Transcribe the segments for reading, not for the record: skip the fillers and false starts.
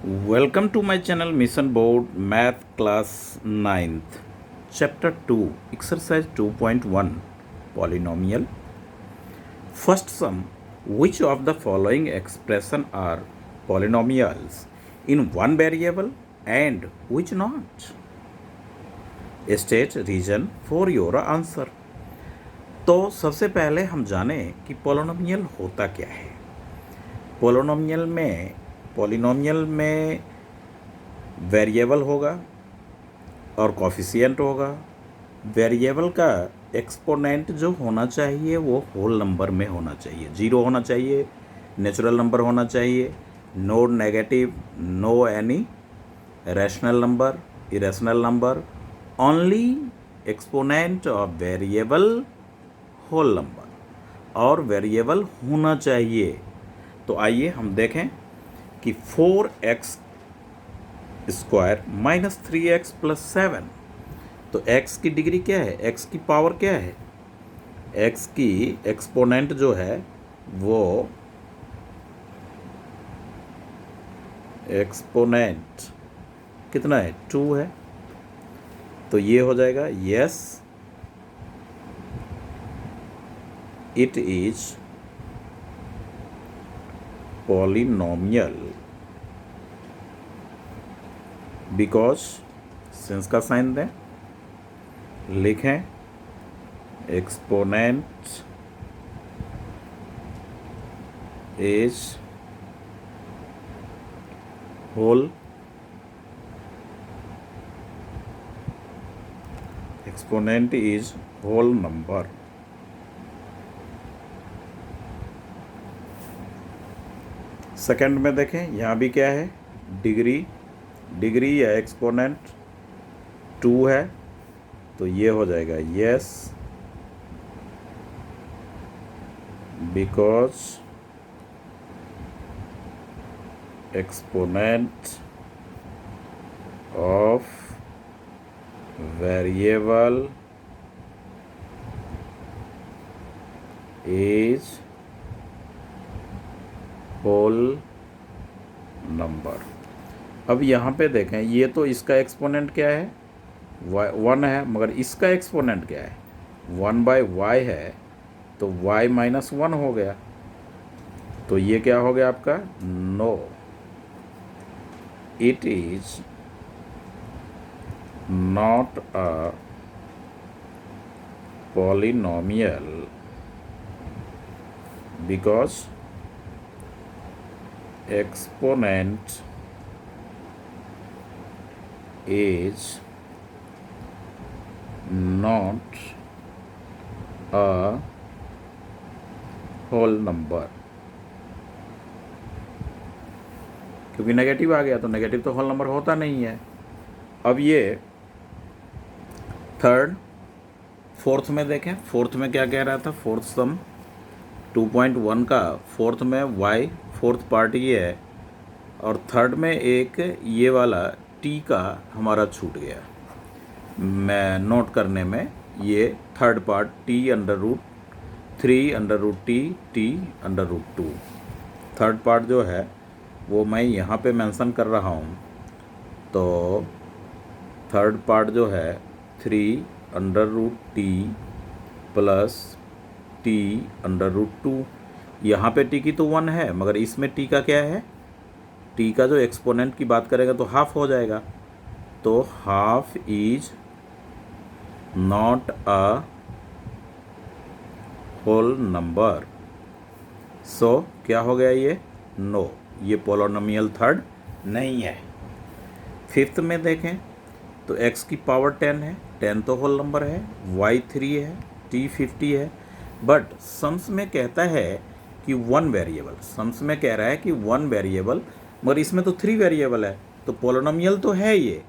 Welcome to my channel Mission Board Math Class 9th Chapter 2 Exercise 2.1 Polynomial. First sum, which of the following expression are polynomials in one variable and which not? State reason for your answer. तो सबसे पहले हम जाने कि polynomial होता क्या है। Polynomial में वेरिएबल होगा और कोफिशिएंट होगा। वेरिएबल का एक्सपोनेंट जो होना चाहिए वो होल नंबर में होना चाहिए, जीरो होना चाहिए, नेचुरल नंबर होना चाहिए, no negative, no any rational number, irrational number, only exponent of variable whole number और वेरिएबल होना चाहिए। तो आइए हम देखें कि 4x square minus 3x plus 7, तो x की डिग्री क्या है, x की पावर क्या है, x की एक्सपोनेंट जो है वो एक्सपोनेंट कितना है, 2 है। तो ये हो जाएगा yes it is polynomial because since का साइन दें, लिखें exponent is whole, exponent is whole number. Second में देखें, यहाँ भी क्या है, डिग्री या एक्सपोनेंट 2 है, तो ये हो जाएगा yes because exponent of variable is whole number. अब यहाँ पे देखें, ये तो इसका एक्सपोनेंट क्या है, 1 है, मगर इसका एक्सपोनेंट क्या है, 1/y है, तो y माइनस 1 हो गया। तो ये क्या हो गया आपका, no it is not a polynomial because exponent is not a whole number। क्योंकि नेगेटिव आ गया, तो नेगेटिव तो होल नंबर होता नहीं है। अब ये फोर्थ में देखें, फोर्थ में क्या कह रहा था, फोर्थ सम 2.1 का फोर्थ में y फोर्थ पार्ट ये है, और थर्ड में एक ये वाला t का हमारा छूट गया, मैं नोट करने में, ये third part t√3√t(t)√2 third part जो है वो मैं यहाँ पे मेंशन कर रहा हूँ। तो थर्ड पार्ट जो है 3√t प्लस t√2, यहाँ पे t की तो 1 है, मगर इसमें t का क्या है, t का जो एक्सपोनेंट की बात करेगा तो हाफ हो जाएगा। तो half is not a whole number, so क्या हो गया ये, नो, ये पोलिनोमियल थर्ड नहीं है। फिफ्थ में देखें तो x की पावर 10 है, 10 तो होल नंबर है, y 3 है, t 50 है, बट सम्स में कहता है कि 1 वेरिएबल, सम्स में कह रहा है कि 1 वेरिएबल, मगर इसमें तो 3 वेरिएबल है, तो पोलिनोमियल तो है ये,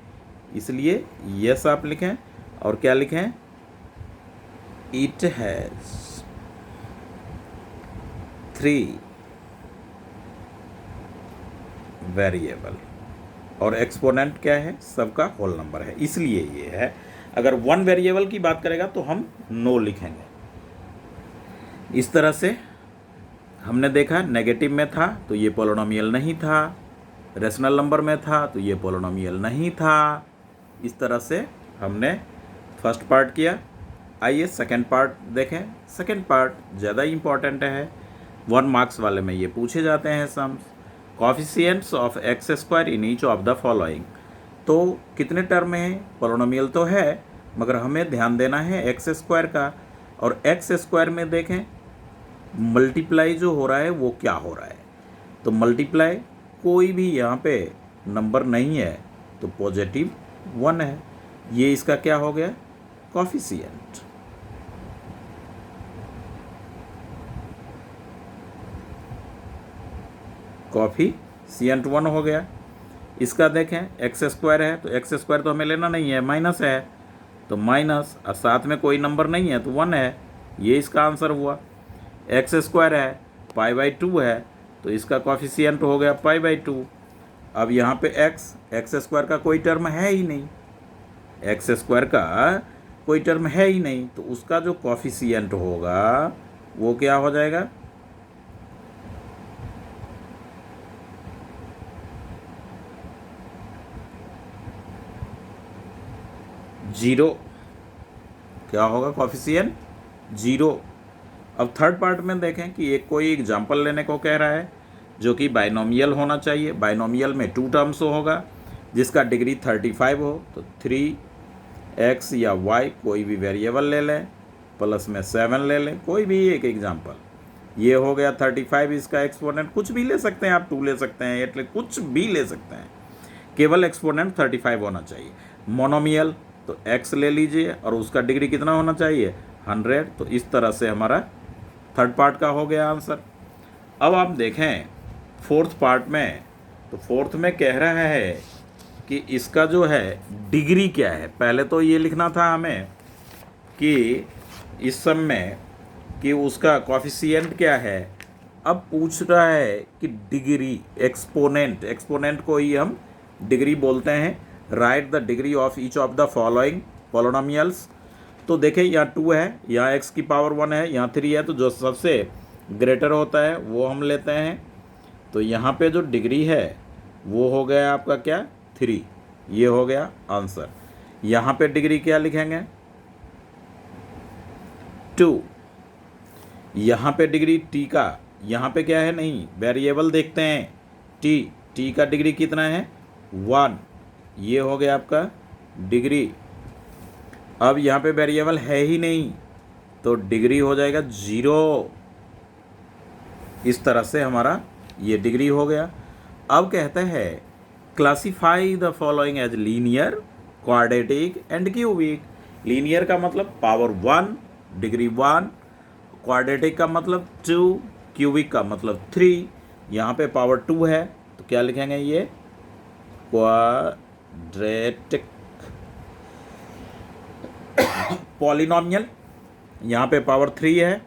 इसलिए यस आप लिखें। और क्या लिखें, इट हैज़ 3 वेरिएबल और एक्सपोनेंट क्या है, सबका होल नंबर है, इसलिए ये है। अगर 1 वेरिएबल की बात करेगा तो हम नो लिखेंगे। इस तरह से हमने देखा, नेगेटिव में था तो ये पोलिनोमियल नहीं था, रेशनल नंबर में था तो ये पोलिनोमियल नहीं था। इस तरह से हमने फर्स्ट पार्ट किया। आइए सेकंड पार्ट देखें। सेकंड पार्ट ज़्यादा इम्पॉर्टेंट है, 1 मार्क्स वाले में ये पूछे जाते हैं sums. Coefficients of x square in each of the following. तो कितने टर्म है? पोलिनोमियल तो है, मगर हमें ध्यान देना है एक्स स्क्वायर का। और एक्स स्क्वायर में देखें मल्टीप्लाई जो हो रहा है वो क्या हो रहा है। तो मल्टीप्लाई कोई भी यहाँ पे नंबर नहीं है तो पॉजिटिव 1 है। ये इसका क्या हो गया? कॉफिशिएंट। कॉफिशिएंट 1 हो गया। इसका देखें एक्स स्क्वायर है तो एक्स स्क्वायर तो हमें लेना नहीं है, माइनस है तो माइनस, और साथ में कोई नंबर नहीं है तो 1 है। ये इसका आंसर हुआ। एक्स स्क्वायर है, π/2 है तो इसका कॉफिशिएंट हो गया π/2। अब यहाँ पे एक्स स्क्वायर का कोई टर्म है ही नहीं, एक्स स्क्वायर का कोई टर्म है ही नहीं, तो उसका जो कॉफिशिएंट होगा वो क्या हो जाएगा? जीरो। क्या होगा कॉफिशिएंट? 0। अब थर्ड पार्ट में देखें कि एक कोई एग्जाम्पल लेने को कह रहा है जो कि बाइनोमियल होना चाहिए। बाइनोमियल में 2 टर्म्स होगा जिसका डिग्री 35 हो तो 3x या y कोई भी वेरिएबल ले लें, प्लस में 7 ले लें, कोई भी एक एग्जाम्पल। ये हो गया 35, इसका एक्सपोनेंट कुछ भी ले सकते हैं आप, 2 ले सकते हैं, एट कुछ भी ले सकते हैं, केवल एक्सपोनेंट 35 होना चाहिए। मोनोमियल तो x ले लीजिए और उसका डिग्री कितना होना चाहिए? 100। तो इस तरह से हमारा थर्ड पार्ट का हो गया आंसर। अब आप देखें फोर्थ पार्ट में, तो फोर्थ में कह रहा है कि इसका जो है डिग्री क्या है। पहले तो ये लिखना था हमें कि इस सम में कि उसका कॉफिशिएंट क्या है। अब पूछ रहा है कि डिग्री, एक्सपोनेंट, एक्सपोनेंट को ही हम डिग्री बोलते हैं। Right the degree of each of the following polynomials. तो देखें यहाँ 2 है, यहाँ x की पावर 1 है, यहाँ 3 है, तो जो सबसे ग्रेटर होता है वो हम लेते हैं। तो यहाँ पे जो डिग्री है वो हो गया आपका क्या? 3। ये हो गया आंसर। यहाँ पे डिग्री क्या लिखेंगे? 2। यहाँ पे डिग्री t का, यहाँ पे क्या है? नहीं, वेरिएबल देखते हैं। t का डिग्री कितना है? 1। ये हो गया आपका डिग्री। अब यहाँ पे वेरिएबल है ही नहीं तो डिग्री हो जाएगा 0। इस तरह से हमारा ये डिग्री हो गया। अब कहते हैं classify the following as linear, quadratic and cubic. Linear का मतलब पावर 1, डिग्री 1, क्वाड्रेटिक का मतलब 2, क्यूबिक का मतलब 3। यहाँ पे पावर 2 है तो क्या लिखेंगे? ये क्वाड्रेटिक। पॉलिनोमियल, यहाँ पे पावर 3 है,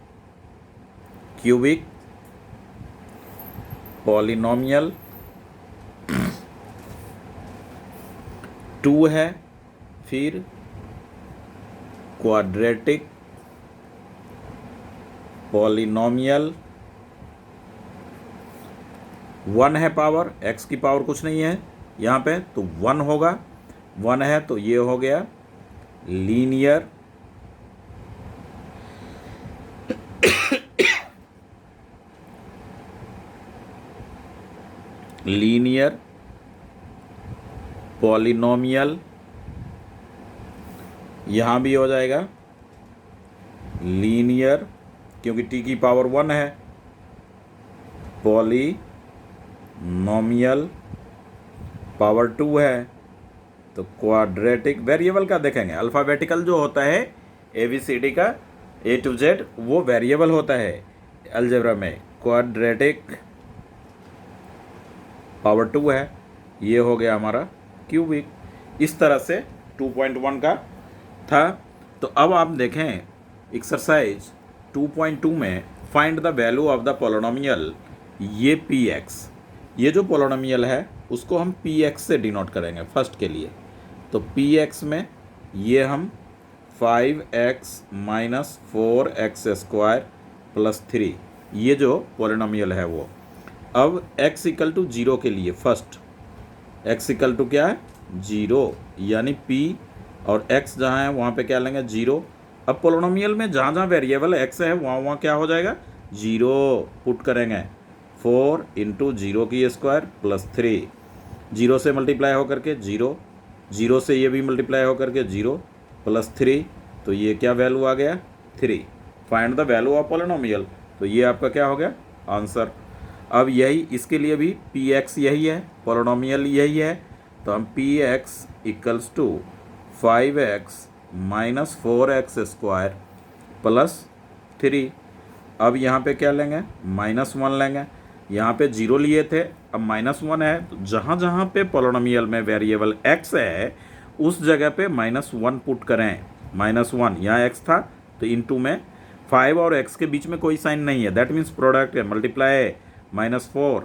क्यूबिक। पॉलिनोमियल 2 है, फिर क्वाड्रेटिक। पॉलिनोमियल 1 है पावर, x की पावर कुछ नहीं है यहाँ पे तो 1 होगा। 1 है तो ये हो गया लीनियर। लीनियर पॉलिनोमियल, यहाँ भी हो जाएगा लीनियर क्योंकि t की पावर 1 है। पॉलिनोमियल पावर 2 है तो क्वाड्रेटिक। वेरिएबल का देखेंगे, अल्फ़ाबेटिकल जो होता है ABCD का A to Z वो वेरिएबल होता है अलजेब्रा में। क्वाड्रेटिक पावर 2 है, ये हो गया हमारा क्यूबिक। इस तरह से 2.1 का था। तो अब आप देखें एक्सरसाइज 2.2 में find the value of the polynomial. ये px, ये जो पोलिनोमियल है उसको हम px से डिनोट करेंगे फर्स्ट के लिए। तो px में ये हम 5x minus 4x square plus 3, ये जो पोलिनोमियल है वो। अब x इक्वल टू 0 के लिए फर्स्ट x इक्वल टू क्या है 0, यानी p और x जहाँ है वहाँ पे क्या लेंगे 0। अब पोलिनोमियल में जहाँ जहाँ वेरिएबल x है वहाँ वहाँ क्या हो जाएगा 0 पुट करेंगे। 4 इंटू 0 की स्क्वायर प्लस 3, 0 से मल्टीप्लाई होकर के 0, 0 से ये भी मल्टीप्लाई होकर के 0 प्लस 3, तो ये क्या वैल्यू आ गया 3। Find the value of polynomial, तो ये आपका क्या हो गया आंसर। अब यही इसके लिए भी पी एक्स यही है, पोलिनोमियल यही है, तो हम P X equals to 5x minus 4x square plus 3। अब यहाँ पे क्या लेंगे -1 लेंगे, यहाँ पे 0 लिए थे, अब -1 है, तो जहाँ जहाँ पे पोलिनोमियल में वेरिएबल x है उस जगह पे -1 पुट करें। -1 यहाँ x था तो इनटू में 5 और x के बीच में कोई साइन नहीं है, दैट मीन्स प्रोडक्ट है, मल्टीप्लाई -4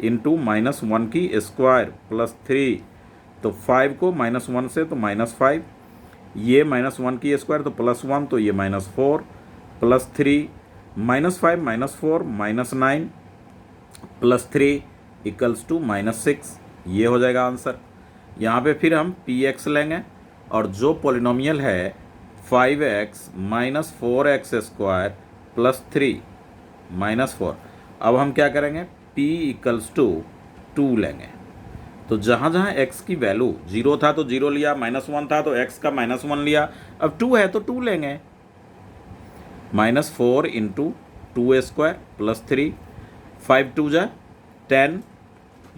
इंटू -1 की स्क्वायर प्लस 3, तो 5 को -1 से तो -5, ये -1 की स्क्वायर तो +1, तो ये -4 प्लस 3, -5 -4 -9 प्लस 3 इक्वल्स टू -6, ये हो जाएगा आंसर। यहाँ पे फिर हम पी एक्स लेंगे और जो पोलिनोमियल है 5x minus 4x square plus 3 -4, अब हम क्या करेंगे p इक्वल्स टू 2 लेंगे, तो जहाँ जहाँ x की वैल्यू 0 था तो 0 लिया, -1 था तो x का -1 लिया, अब 2 है तो 2 लेंगे। -4 इंटू 2 स्क्वायर प्लस 3, 5 2 जा 10,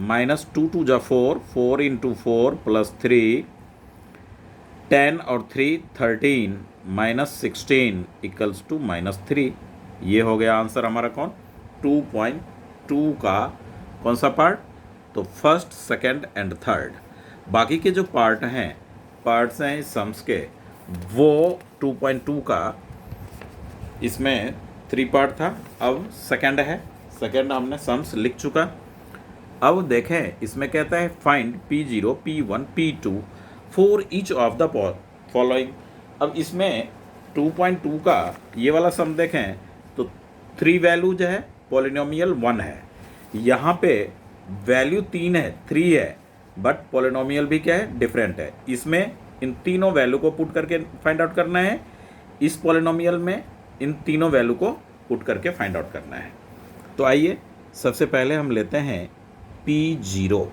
-2 2 जा 4, 4 इंटू 4 प्लस 3, 10 और 3 13, -16 इक्वल्स टू -3, ये हो गया आंसर हमारा कौन 2.2 का कौन सा पार्ट, तो फर्स्ट सेकंड एंड थर्ड। बाकी के जो पार्ट्स हैं इस सम्स के, वो 2.2 का इसमें 3 पार्ट था, अब सेकंड है, सेकंड हमने सम्स लिख चुका। अब देखें इसमें कहता है find P0 P1 P2 for each of the following. अब इसमें 2.2 का ये वाला सम देखें तो 3 वैल्यू जो है पोलिनोमियल 1 है, यहाँ पे वैल्यू 3 है 3 है, बट पोलिनोमियल भी क्या है डिफरेंट है। इसमें इन तीनों वैल्यू को पुट करके फाइंड आउट करना है, इस पोलिनोमियल में इन तीनों वैल्यू को पुट करके फाइंड आउट करना है। तो आइए सबसे पहले हम लेते हैं P0,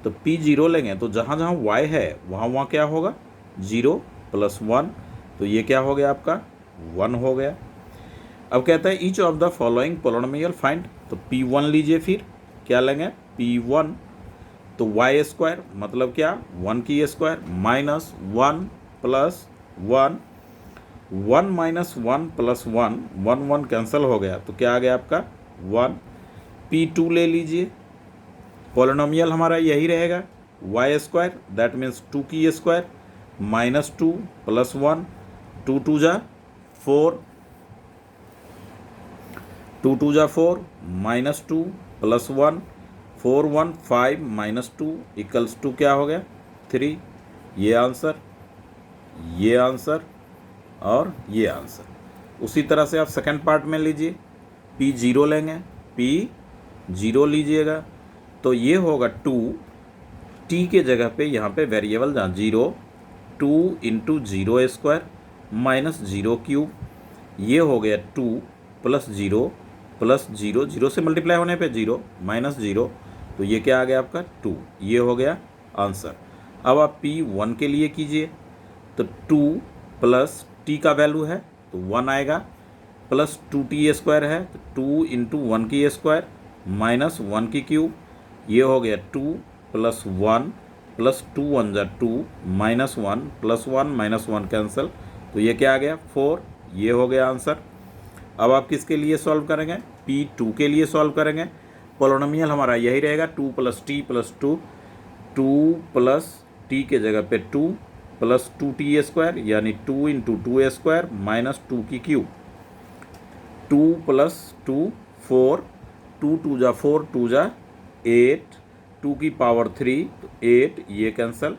तो P0 लेंगे तो जहाँ जहाँ y है वहाँ वहाँ क्या होगा 0 प्लस 1, तो ये क्या हो गया आपका 1 हो गया। अब कहता है each of the following polynomial find, तो P1 लीजिए, फिर क्या लेंगे P1, तो y स्क्वायर मतलब क्या 1 की square minus 1 plus 1, 1 minus 1 plus 1, 1 1 cancel हो गया, तो क्या आ गया आपका 1। P2 ले लीजिए, पोलिनोमियल हमारा यही रहेगा y स्क्वायर, दैट मीन्स 2 की स्क्वायर -2 प्लस 1, 2 2 जा 4, 2 2 जा 4, -2 प्लस 1, 4 1 5 -2 इक्वल्स टू क्या हो गया 3, ये आंसर और ये आंसर। उसी तरह से आप सेकंड पार्ट में लीजिए, P0 लेंगे, P0 लीजिएगा तो ये होगा 2, t के जगह पे यहाँ पे वेरिएबल जहाँ 0, 2 इंटू 0 स्क्वायर माइनस 0 क्यूब, ये हो गया 2 प्लस 0 प्लस 0, 0 से मल्टीप्लाई होने पे 0 माइनस 0, तो ये क्या आ गया आपका 2, ये हो गया आंसर। अब आप P1 के लिए कीजिए, तो 2 प्लस t का वैल्यू है तो 1 आएगा, प्लस 2t स्क्वायर है तो 2 इंटू 1 की स्क्वायर माइनस 1 की क्यूब, ये हो गया 2 प्लस 1 प्लस 2 1 जा 2 माइनस 1 प्लस 1 माइनस 1 कैंसिल, तो ये क्या आ गया 4, ये हो गया आंसर। अब आप किसके लिए सॉल्व करेंगे P2 के लिए सॉल्व करेंगे, पोलिनोमियल हमारा यही रहेगा 2 plus t plus 2, 2 plus t के जगह पे 2 प्लस 2t स्क्वायर यानी 2 इंटू 2 स्क्वायर माइनस 2 की क्यूब, 2 प्लस 2 4, 2 2 जा 4, 2 जा 8, 2 की पावर 3 तो 8, ये कैंसिल,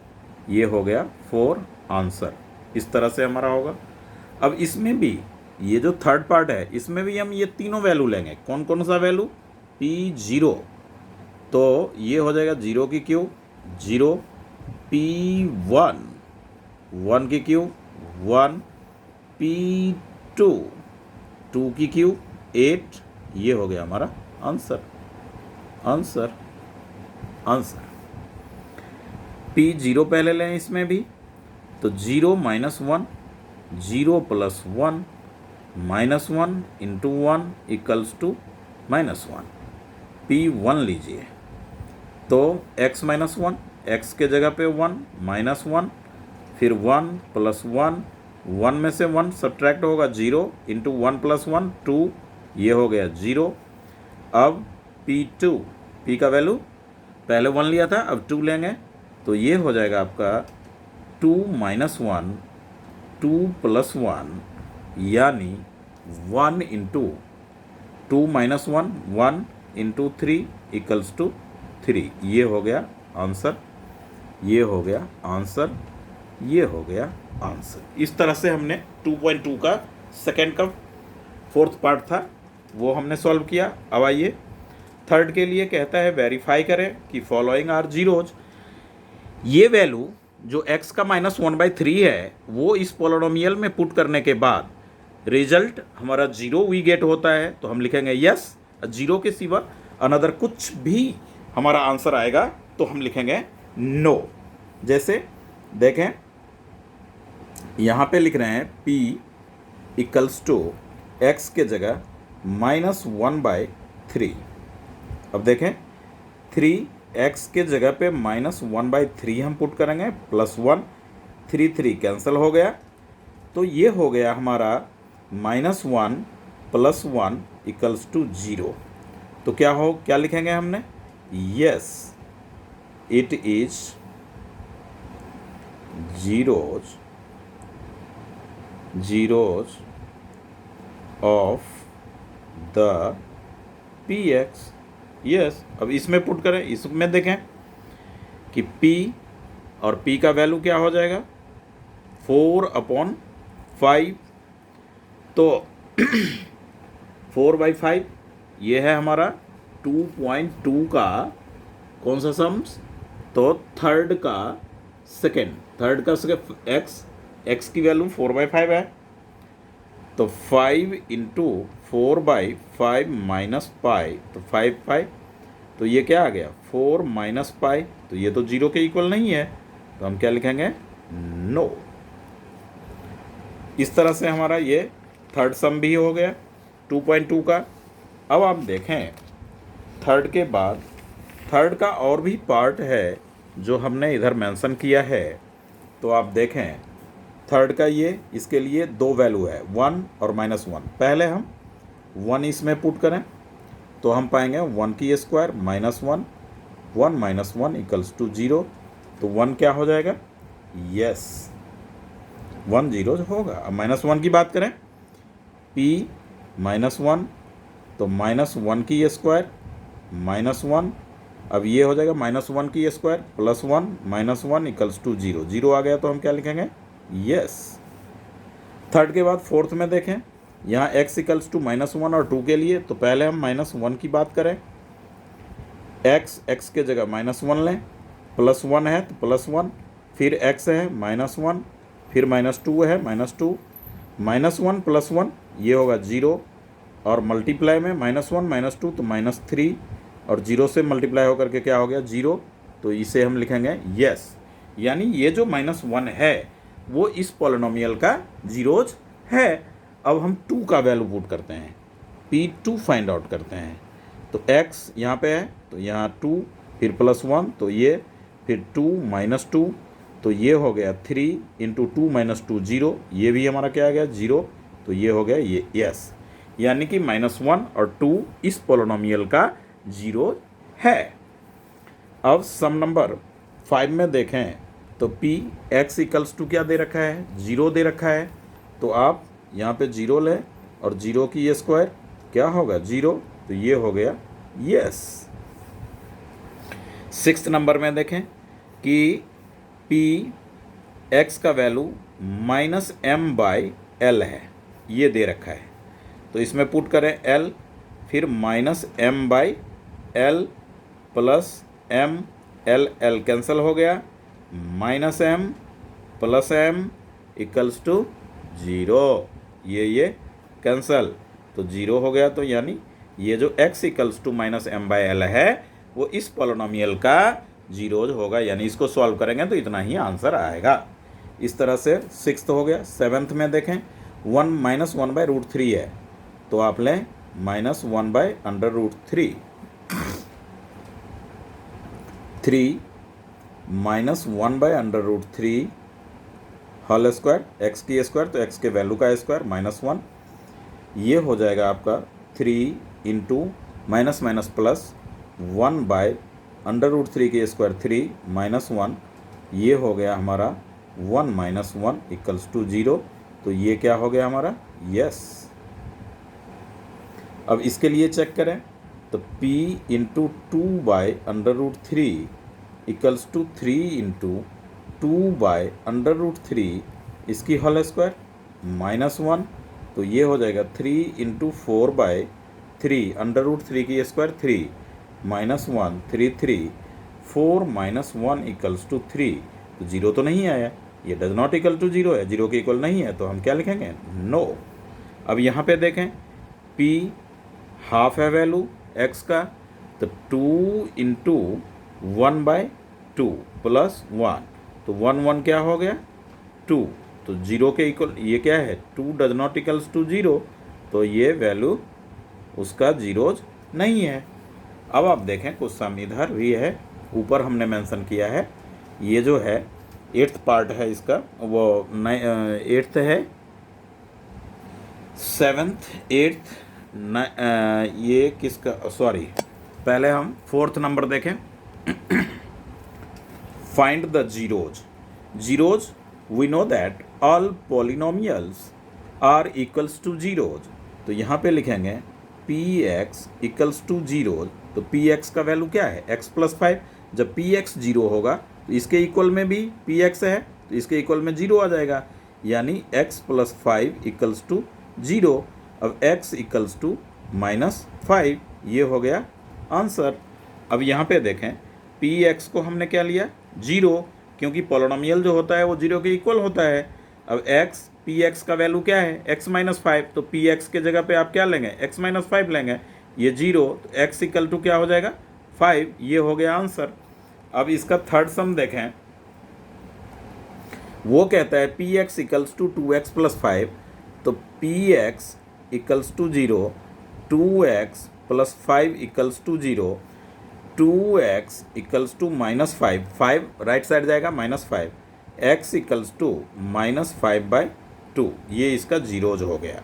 ये हो गया 4 आंसर। इस तरह से हमारा होगा। अब इसमें भी ये जो थर्ड पार्ट है इसमें भी हम ये तीनों वैल्यू लेंगे, कौन कौन सा वैल्यू P0, तो ये हो जाएगा 0 की क्यू 0, P1 1 की क्यू 1, P2 2 की क्यू 8। ये हो गया हमारा आंसर। आंसर आंसर P0 पहले लें इसमें भी, तो 0 minus 1, 0 plus 1 minus 1 into 1 equals to minus 1। P1 लीजिए, तो x माइनस 1, x के जगह पे 1 माइनस 1, फिर 1 प्लस 1, 1 में से 1 सब्ट्रैक्ट होगा 0 इंटू 1 प्लस 1 2, ये हो गया 0। अब P2, P का वैल्यू पहले 1 लिया था, अब 2 लेंगे, तो ये हो जाएगा आपका 2 माइनस 1, 2 प्लस 1, यानी 1 into 2 minus 1, 1 into 3 equals to 3। ये हो गया आंसर, ये हो गया आंसर, ये हो गया आंसर। इस तरह से हमने 2.2 का सेकेंड का फोर्थ पार्ट था वो हमने सॉल्व किया। अब आइए थर्ड के लिए कहता है वेरीफाई करें कि फॉलोइंग आर जीरोज। ये वैल्यू जो x का -1/3 है वो इस पोलिनोमियल में पुट करने के बाद रिजल्ट हमारा 0 वी गेट होता है, तो हम लिखेंगे यस। 0 के सिवा अनदर कुछ भी हमारा आंसर आएगा तो हम लिखेंगे नो। जैसे देखें यहाँ पे लिख रहे हैं p इक्वल्स टू x के जगह -1/3। अब देखें 3x के जगह पे -1/3 हम पुट करेंगे, +1, 3 कैंसिल हो गया, तो ये हो गया हमारा -1 + 1 इक्वल्स टू 0। तो क्या लिखेंगे हमने? Yes it is zeros of the px। Yes, अब इसमें पुट करें, इसमें देखें कि p और p का वैल्यू क्या हो जाएगा 4/5, तो 4/5 ये है हमारा 2.2 का कौन सा सम्स, तो थर्ड का सेकेंड x की वैल्यू 4/5 है, तो 5 इंटू 4/5 माइनस पाई, तो 5, तो ये क्या आ गया 4 माइनस पाई, तो ये तो 0 के इक्वल नहीं है, तो हम क्या लिखेंगे नो। इस तरह से हमारा ये थर्ड सम भी हो गया 2.2 का। अब आप देखें थर्ड के बाद थर्ड का और भी पार्ट है जो हमने इधर मेंशन किया है, तो आप देखें थर्ड का ये इसके लिए दो वैल्यू है 1 और -1। पहले हम 1 इसमें पुट करें तो हम पाएंगे 1 की स्क्वायर -1, 1 माइनस 1 इक्वल्स टू 0, तो 1 क्या हो जाएगा यस 1 0 होगा। अब -1 की बात करें p -1, तो -1 की स्क्वायर -1, अब ये हो जाएगा -1 की स्क्वायर +1 -1 इक्वल्स टू 0, 0 आ गया, तो हम क्या लिखेंगे यस। थर्ड के बाद फोर्थ में देखें यहाँ x इक्वल्स टू -1 और 2 के लिए, तो पहले हम -1 की बात करें, x के जगह -1 लें, +1 है तो +1, फिर x है -1, फिर -2 है -2, -1 + 1 ये होगा 0, और मल्टीप्लाई में -1 -2 तो -3, और 0 से मल्टीप्लाई होकर के क्या हो गया 0, तो इसे हम लिखेंगे यस। यानी ये जो -1 है वो इस पोलिनोमियल का जीरोज है। अब हम 2 का वैल्यू पुट करते हैं, P2 फाइंड आउट करते हैं, तो x यहाँ पे है तो यहाँ 2, फिर +1 तो ये, फिर 2 -2 तो ये हो गया 3 इंटू 2 - 2 0, ये भी हमारा क्या आ गया 0, तो ये हो गया ये यस। यानी कि -1 और 2 इस पोलिनोमियल का जीरो है। अब सम नंबर 5 में देखें तो p x इक्वल्स टू क्या दे रखा है 0 दे रखा है, तो आप यहाँ पे 0 लें और 0 की ये स्क्वायर क्या होगा 0, तो ये हो गया यस। 6th नंबर में देखें कि p x का वैल्यू -m/l है, ये दे रखा है, तो इसमें पुट करें l, फिर -m/l plus m, l l cancel हो गया, minus m plus m equals to 0, ये कैंसल, तो 0 हो गया। तो यानी ये जो x equals to minus m by L है वो इस पॉलिनोमियल का जीरोज होगा, यानी इसको सॉल्व करेंगे तो इतना ही आंसर आएगा। इस तरह से 6th हो गया। 7th में देखें 1 माइनस 1 बाई रूट 3 है, तो आप लें minus 1 by under root 3, 3 minus 1 by under root 3 whole square, X की स्क्वायर तो एक्स के वैल्यू का स्क्वायर माइनस 1, ये हो जाएगा आपका 3 into minus minus plus 1 by under root 3 की स्क्वायर 3 माइनस 1, ये हो गया हमारा 1 माइनस 1 इक्वल्स टू 0। तो ये क्या हो गया हमारा, यस। अब इसके लिए चेक करें तो p into 2 by under root 3 equals to 3 into 2 by under root 3 इसकी होल स्क्वायर माइनस 1, तो ये हो जाएगा 3 इंटू 4 बाय 3 अंडर रूट 3 की square 3 minus 1 3 3 4 minus 1 equals to 3, तो 0 तो नहीं आया, ये डज नॉट इक्वल टू 0 है, 0 के इक्वल नहीं है, तो हम क्या लिखेंगे, नो। अब यहाँ पे देखें p हाफ है वैल्यू x का, तो 2 इंटू 1 बाय 2 प्लस 1, तो 1 1 क्या हो गया 2, तो 0 के इक्वल, ये क्या है 2 डज नॉट इक्वल्स टू 0, तो ये वैल्यू उसका जीरोज नहीं है। अब आप देखें कुछ सम इधर भी है, ऊपर हमने मेंशन किया है, ये जो है 8th पार्ट है इसका, वो 8th है, 7th 8th ये किसका, सॉरी पहले हम 4th नंबर देखें। Find the zeros we know that all polynomials are equals to zeros, तो यहाँ पे लिखेंगे px इक्वल्स टू जीरोज, तो px का वैल्यू क्या है x प्लस 5, जब px 0 होगा तो इसके इक्वल में भी px है, तो इसके इक्वल में 0 आ जाएगा, यानी x प्लस 5 इक्वल्स टू 0। अब x इक्वल्स टू माइनस 5, ये हो गया आंसर। अब यहाँ पे देखें px को हमने क्या लिया 0, क्योंकि पॉलिनोमियल जो होता है वो 0 के इक्वल होता है। अब px का वैल्यू क्या है x माइनस 5, तो px के जगह पे आप क्या लेंगे x माइनस 5 लेंगे, ये 0, तो x इक्वल टू क्या हो जाएगा 5, ये हो गया आंसर। अब इसका 3rd सम देखें, वो कहता है px equals to 2x plus 5, तो px equals to 0, 2x plus 5 equals to 0, 2x equals to minus 5, 5 right side जाएगा minus 5, x equals to minus 5 by 2, ये इसका जीरोज हो गया।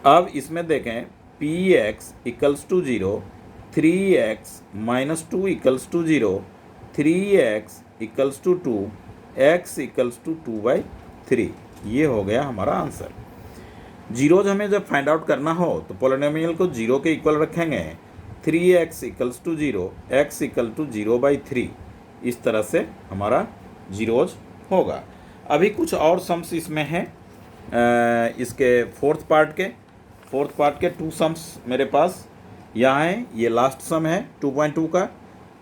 अब इसमें देखें px equals to 0, 3x minus 2 equals to 0, 3x equals to 2, x equals to 2 by 3, ये हो गया हमारा आंसर। जीरोज हमें जब फाइंड आउट करना हो तो पॉलिनोमियल को 0 के इक्वल रखेंगे, 3x equals to 0, x equal to 0 by 3, इस तरह से हमारा जीरोज होगा। अभी कुछ और सम्स इसमें हैं, इसके 4th पार्ट के 2 सम्स मेरे पास यहाँ हैं। ये लास्ट सम है 2.2 का,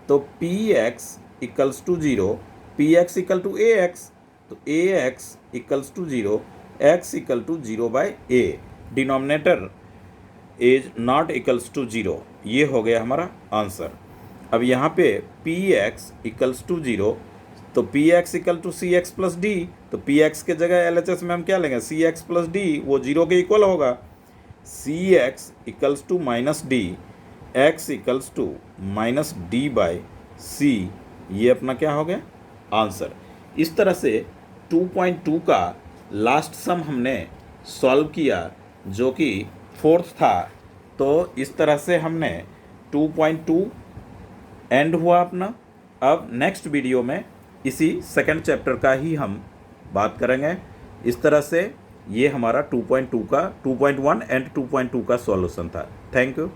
तो px equals to 0, px equal to ax, तो ax equals to 0, x equal to 0 by a, denominator is not equals to 0, ये हो गया हमारा आंसर। अब यहाँ पे px इक्वल्स टू 0, तो px equal to cx plus d, तो px के जगह LHS में हम क्या लेंगे cx प्लस d, वो 0 के इक्वल होगा, cx equals to minus d, x equals to minus d by c, ये अपना क्या हो गया आंसर। इस तरह से 2.2 का लास्ट सम हमने सॉल्व किया जो कि 4th था, तो इस तरह से हमने 2.2 एंड हुआ अपना। अब नेक्स्ट वीडियो में इसी 2nd चैप्टर का ही हम बात करेंगे। इस तरह से ये हमारा 2.2 का 2.1 एंड 2.2 का सॉल्यूशन था। Thank you.